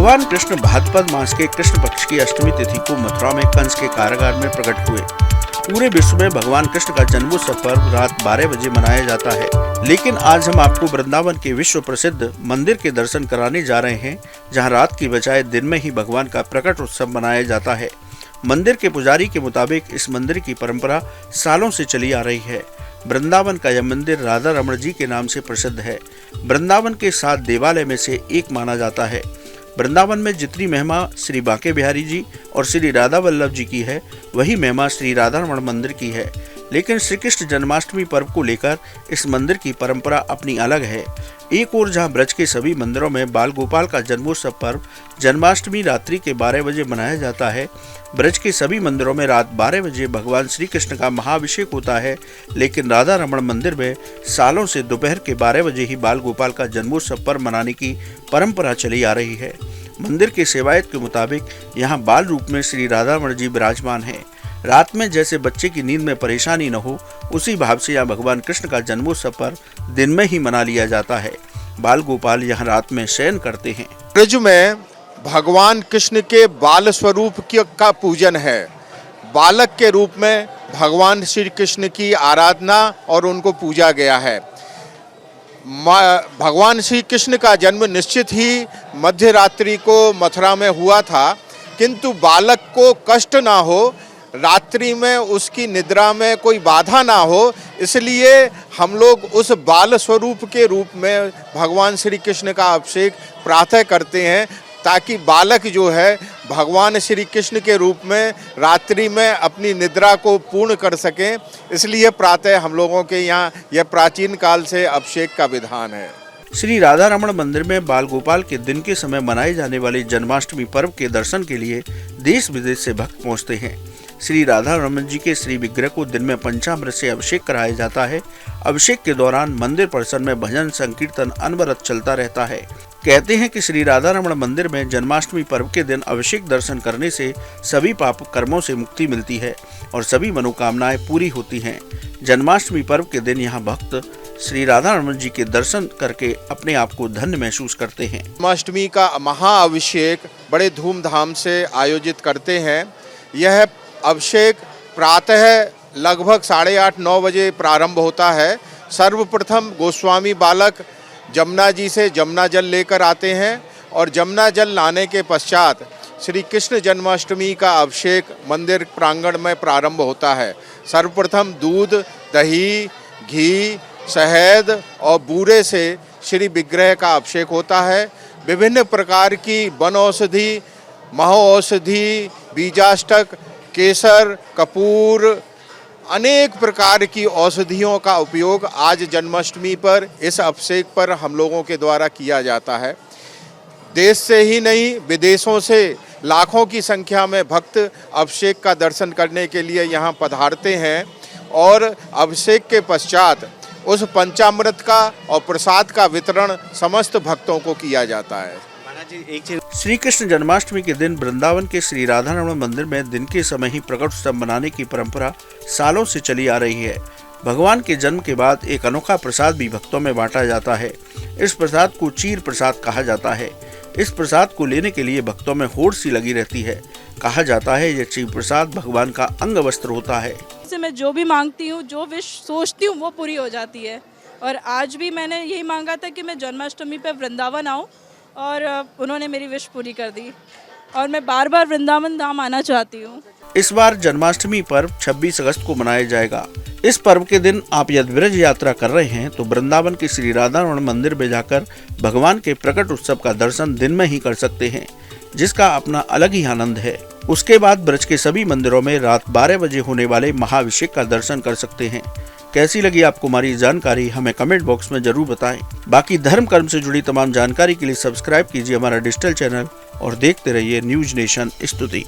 भगवान कृष्ण भाद्रपद मास के कृष्ण पक्ष की अष्टमी तिथि को मथुरा में कंस के कारागार में प्रकट हुए। पूरे विश्व में भगवान कृष्ण का जन्मोत्सव पर्व रात 12 बजे मनाया जाता है, लेकिन आज हम आपको वृंदावन के विश्व प्रसिद्ध मंदिर के दर्शन कराने जा रहे हैं, जहां रात की बजाय दिन में ही भगवान का प्रकट उत्सव मनाया जाता है। मंदिर के पुजारी के मुताबिक इस मंदिर की परंपरा सालों से चली आ रही है। वृंदावन का यह मंदिर राधा रमण जी के नाम से प्रसिद्ध है। वृंदावन के 7 देवालय में से एक माना जाता है। वृंदावन में जितनी महिमा श्री बांके बिहारी जी और श्री राधा वल्लभ जी की है, वही महिमा श्री राधा रमण मंदिर की है। लेकिन श्री कृष्ण जन्माष्टमी पर्व को लेकर इस मंदिर की परंपरा अपनी अलग है। एक ओर जहां ब्रज के सभी मंदिरों में बाल गोपाल का जन्मोत्सव पर्व जन्माष्टमी रात्रि के 12 बजे मनाया जाता है, ब्रज के सभी मंदिरों में रात 12 बजे भगवान श्री कृष्ण का महाअभिषेक होता है। लेकिन राधा रमण मंदिर में सालों से दोपहर के 12 बजे ही बाल गोपाल का जन्मोत्सव पर्व मनाने की परंपरा चली आ रही है। मंदिर के सेवायत के मुताबिक यहाँ बाल रूप में श्री राधा रमण जी विराजमान हैं। रात में जैसे बच्चे की नींद में परेशानी न हो, उसी भाव से यहाँ भगवान कृष्ण का जन्मोत्सव पर्व दिन में ही मना लिया जाता है। बाल गोपाल यहाँ रात में शयन करते हैं। ब्रज में भगवान कृष्ण के बाल स्वरूप का पूजन है। बालक के रूप में भगवान श्री कृष्ण की आराधना और उनको पूजा गया है। भगवान श्री कृष्ण का जन्म निश्चित ही मध्य रात्रि को मथुरा में हुआ था, किंतु बालक को कष्ट ना हो, रात्रि में उसकी निद्रा में कोई बाधा ना हो, इसलिए हम लोग उस बाल स्वरूप के रूप में भगवान श्री कृष्ण का अभिषेक प्रातः करते हैं, ताकि बालक जो है भगवान श्री कृष्ण के रूप में रात्रि में अपनी निद्रा को पूर्ण कर सकें। इसलिए प्रातः हम लोगों के यहाँ यह प्राचीन काल से अभिषेक का विधान है। श्री राधा रमण मंदिर में बाल गोपाल के दिन के समय मनाए जाने वाले जन्माष्टमी पर्व के दर्शन के लिए देश विदेश से भक्त पहुँचते हैं। श्री राधा रमण जी के श्री विग्रह को दिन में पंचामृत से अभिषेक कराया जाता है। अभिषेक के दौरान मंदिर परिसर में भजन संकीर्तन अनवरत चलता रहता है। कहते हैं कि श्री राधा रमण मंदिर में जन्माष्टमी पर्व के दिन अभिषेक दर्शन करने से सभी पाप कर्मों से मुक्ति मिलती है और सभी मनोकामनाएं पूरी होती हैं। जन्माष्टमी पर्व के दिन यहाँ भक्त श्री राधा रमण जी के दर्शन करके अपने आप को धन्य महसूस करते हैं। जन्माष्टमी का महाअभिषेक बड़े धूमधाम से आयोजित करते हैं। यह अभिषेक प्रातः लगभग 8:30-9 बजे प्रारंभ होता है। सर्वप्रथम गोस्वामी बालक जमुना जी से जमुना जल लेकर आते हैं और जमुना जल लाने के पश्चात श्री कृष्ण जन्माष्टमी का अभिषेक मंदिर प्रांगण में प्रारंभ होता है। सर्वप्रथम दूध, दही, घी, शहद और बूरे से श्री विग्रह का अभिषेक होता है। विभिन्न प्रकार की वन औषधि, महौषधि, बीजाष्टक, केसर, कपूर, अनेक प्रकार की औषधियों का उपयोग आज जन्माष्टमी पर इस अभिषेक पर हम लोगों के द्वारा किया जाता है। देश से ही नहीं, विदेशों से लाखों की संख्या में भक्त अभिषेक का दर्शन करने के लिए यहाँ पधारते हैं और अभिषेक के पश्चात उस पंचामृत का और प्रसाद का वितरण समस्त भक्तों को किया जाता है। श्री कृष्ण जन्माष्टमी के दिन वृंदावन के श्री राधा रमण मंदिर में दिन के समय ही प्रकट उत्सव मनाने की परंपरा सालों से चली आ रही है। भगवान के जन्म के बाद एक अनोखा प्रसाद भी भक्तों में बांटा जाता है। इस प्रसाद को चीर प्रसाद कहा जाता है। इस प्रसाद को लेने के लिए भक्तों में होड़ सी लगी रहती है। कहा जाता है यह चीर प्रसाद भगवान का अंग वस्त्र होता है। मैं जो भी मांगती हूँ, जो विश सोचती हूँ, वो पूरी हो जाती है। और आज भी मैंने यही मांगा था कि मैं जन्माष्टमी पे वृंदावन आऊँ और उन्होंने मेरी विश पूरी कर दी और मैं बार बार वृंदावन धाम आना चाहती हूँ। इस बार जन्माष्टमी पर्व 26 अगस्त को मनाया जाएगा। इस पर्व के दिन आप यदि ब्रज यात्रा कर रहे हैं तो वृंदावन के श्री राधा रमण मंदिर में जाकर भगवान के प्रकट उत्सव का दर्शन दिन में ही कर सकते हैं, जिसका अपना अलग ही आनंद है। उसके बाद ब्रज के सभी मंदिरों में रात 12 बजे होने वाले महाअभिषेक का दर्शन कर सकते हैं। कैसी लगी आपको हमारी जानकारी, हमें कमेंट बॉक्स में जरूर बताएं। बाकी धर्म कर्म से जुड़ी तमाम जानकारी के लिए सब्सक्राइब कीजिए हमारा डिजिटल चैनल और देखते रहिए न्यूज नेशन स्तुति।